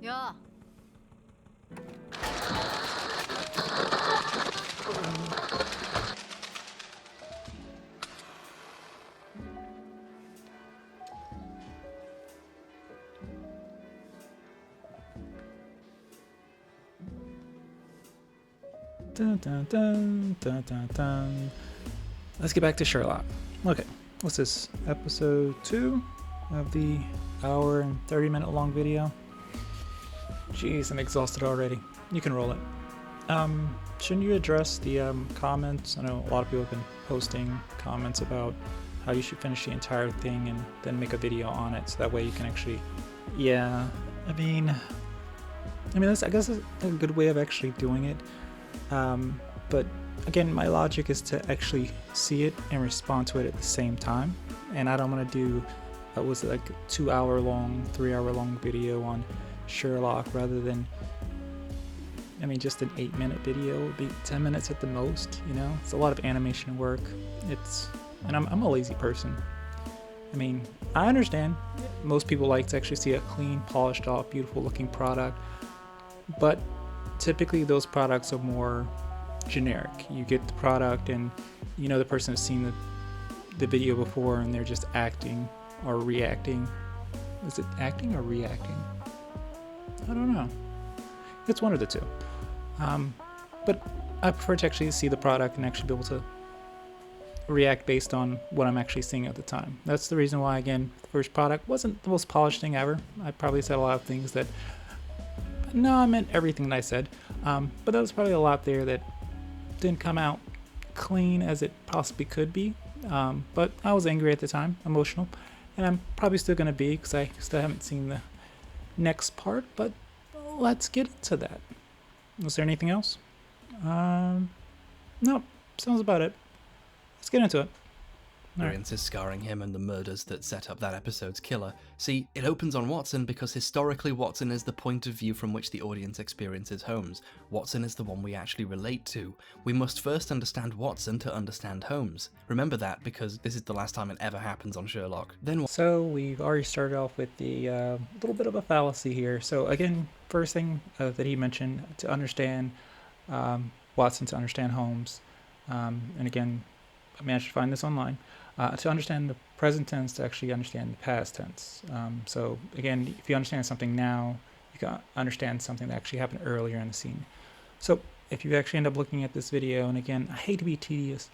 Yeah. Dun, dun, dun, dun, dun, dun. Let's get back to Sherlock. Okay, what's this? Episode 2 of the hour and 30-minute long video. Jeez, I'm exhausted already. You can roll it. Shouldn't you address the comments? I know a lot of people have been posting comments about how you should finish the entire thing and then make a video on it, so that way you can actually. Yeah, I mean, that's, I guess, a good way of actually doing it. But again, my logic is to actually see it and respond to it at the same time, and I don't want to do was it like a 2-hour long, 3-hour long video on Sherlock rather than, I mean, just an 8-minute video would be 10 minutes at the most. You know, it's a lot of animation work. And I'm a lazy person. I mean, I understand most people like to actually see a clean, polished off, beautiful looking product, but typically those products are more generic. You get the product and you know the person has seen the video before and they're just acting or reacting. Is it acting or reacting? I don't know. It's one of the two. But I prefer to actually see the product and actually be able to react based on what I'm actually seeing at the time. That's the reason why, again, the first product wasn't the most polished thing ever. I probably said a lot of things that, no, I meant everything that I said. But there was probably a lot there that didn't come out clean as it possibly could be. But I was angry at the time, emotional, and I'm probably still going to be because I still haven't seen the next part. But let's get into that. Was there anything else? No, sounds about it. Let's get into it. Experience is scarring him and the murders that set up that episode's killer. See, it opens on Watson because historically Watson is the point of view from which the audience experiences Holmes. Watson is the one we actually relate to. We must first understand Watson to understand Holmes. Remember that, because this is the last time it ever happens on Sherlock. So we've already started off with the little bit of a fallacy here. So again, first thing that he mentioned, to understand Watson, to understand Holmes, and again, I managed to find this online. To understand the present tense, to actually understand the past tense. So again, if you understand something now, you can understand something that actually happened earlier in the scene. So if you actually end up looking at this video, and again, I hate to be tedious,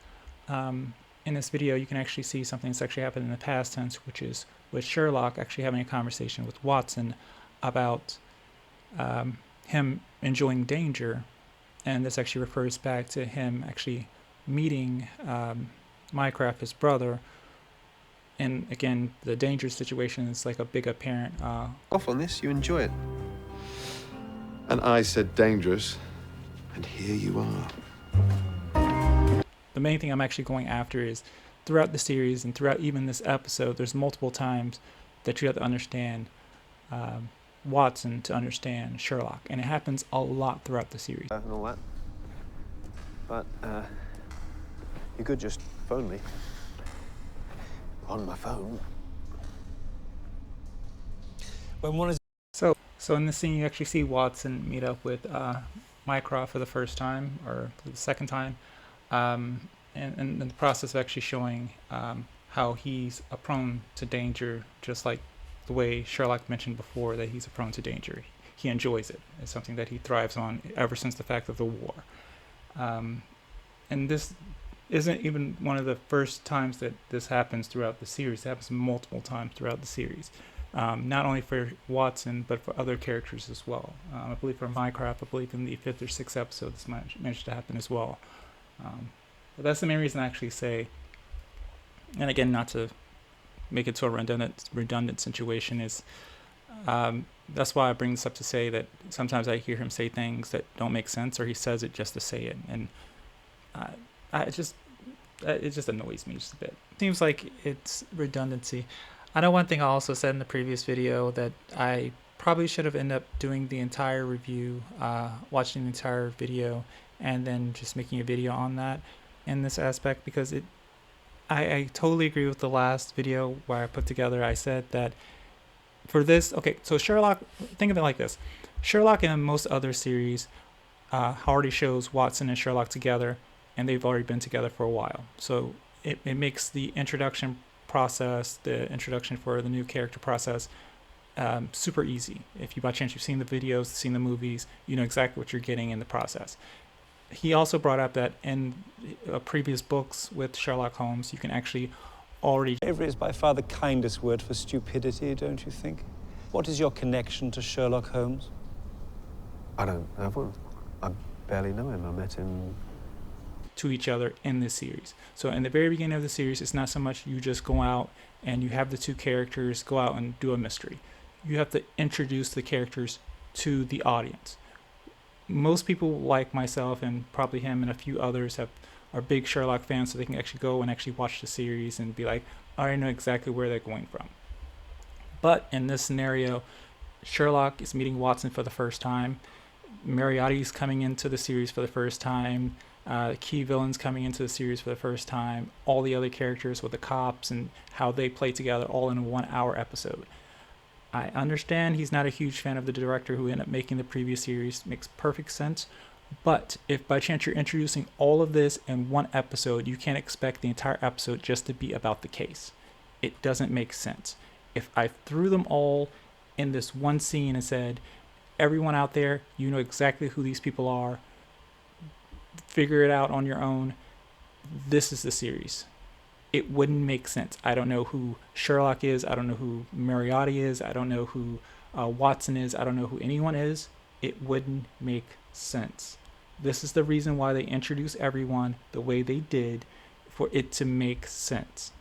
in this video you can actually see something that's actually happened in the past tense, which is with Sherlock actually having a conversation with Watson about him enjoying danger, and this actually refers back to him actually meeting Mycroft, his brother, and again, the dangerous situation is like a big apparent. Off on this, you enjoy it. And I said dangerous, and here you are. The main thing I'm actually going after is throughout the series and throughout even this episode, there's multiple times that you have to understand Watson to understand Sherlock, and it happens a lot throughout the series. And all that. But, you could just phone me. On my phone. When one is So in this scene, you actually see Watson meet up with Mycroft for the first time, or the second time, and in the process of actually showing how he's prone to danger, just like the way Sherlock mentioned before that he's prone to danger. He enjoys it. It's something that he thrives on ever since the fact of the war. And this isn't even one of the first times that this happens throughout the series. It happens multiple times throughout the series. Not only for Watson, but for other characters as well. I believe for Mycroft, I believe in the 5th or 6th episode this managed to happen as well. But that's the main reason I actually say, and again, not to make it to a redundant situation, is that's why I bring this up to say that sometimes I hear him say things that don't make sense, or he says it just to say it, and it just annoys me just a bit. Seems like it's redundancy. I know one thing I also said in the previous video that I probably should have ended up doing the entire review, watching the entire video, and then just making a video on that in this aspect, because I totally agree with the last video where I put together. I said that for this, okay, so Sherlock, think of it like this. Sherlock and most other series already shows Watson and Sherlock together, and they've already been together for a while. So it makes the introduction process, the introduction for the new character process, super easy. If you by chance you've seen the videos, seen the movies, you know exactly what you're getting in the process. He also brought up that in previous books with Sherlock Holmes, you can actually already... Bravery is by far the kindest word for stupidity, don't you think? What is your connection to Sherlock Holmes? I don't have one. I barely know him. I met him... to each other in this series. So in the very beginning of the series, it's not so much you just go out and you have the two characters go out and do a mystery. You have to introduce the characters to the audience. Most people like myself and probably him and a few others are big Sherlock fans, so they can actually go and actually watch the series and be like, I already know exactly where they're going from. But in this scenario, Sherlock is meeting Watson for the first time. Moriarty's coming into the series for the first time. Key villains coming into the series for the first time. All the other characters with the cops and how they play together all in a 1 hour episode. I understand he's not a huge fan of the director who ended up making the previous series. Makes perfect sense. But if by chance you're introducing all of this in one episode, you can't expect the entire episode just to be about the case. It doesn't make sense. If I threw them all in this one scene and said, everyone out there, you know exactly who these people are, figure it out on your own, this is the series, it wouldn't make sense. I don't know who Sherlock is. I don't know who Moriarty is. I don't know who Watson is. I don't know who anyone is. It wouldn't make sense. This is the reason why they introduce everyone the way they did, for it to make sense.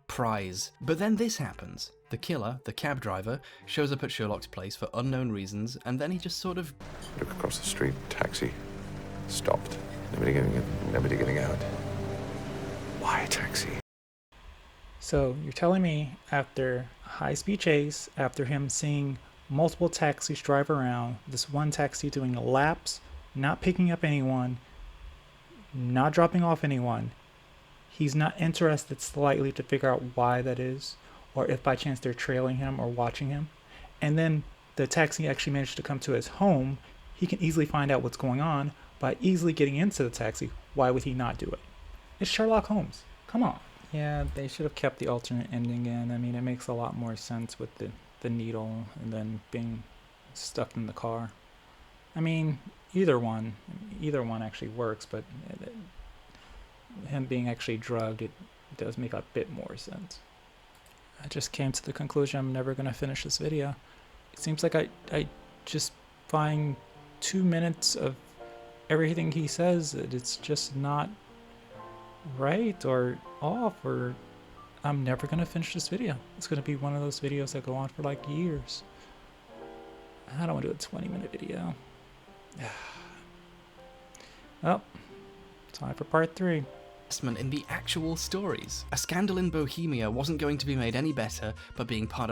Prize. But then this happens. The killer, the cab driver, shows up at Sherlock's place for unknown reasons, and then he just sort of... Look across the street, taxi. Stopped. Nobody getting in, nobody getting out. Why a taxi? So you're telling me after a high-speed chase, after him seeing multiple taxis drive around, this one taxi doing laps, not picking up anyone, not dropping off anyone, he's not interested slightly to figure out why that is, or if by chance they're trailing him or watching him. And then the taxi actually managed to come to his home. He can easily find out what's going on by easily getting into the taxi. Why would he not do it? It's Sherlock Holmes. Come on. Yeah, they should have kept the alternate ending in. I mean, it makes a lot more sense with the needle and then being stuck in the car. I mean, either one actually works, but him being actually drugged, it does make a bit more sense. I just came to the conclusion I'm never going to finish this video. It seems like I just find 2 minutes of everything he says that it's just not right or off, or I'm never going to finish this video. It's going to be one of those videos that go on for like years. I don't want to do a 20-minute video. Well, time for part 3. In the actual stories. A Scandal in Bohemia wasn't going to be made any better by being part of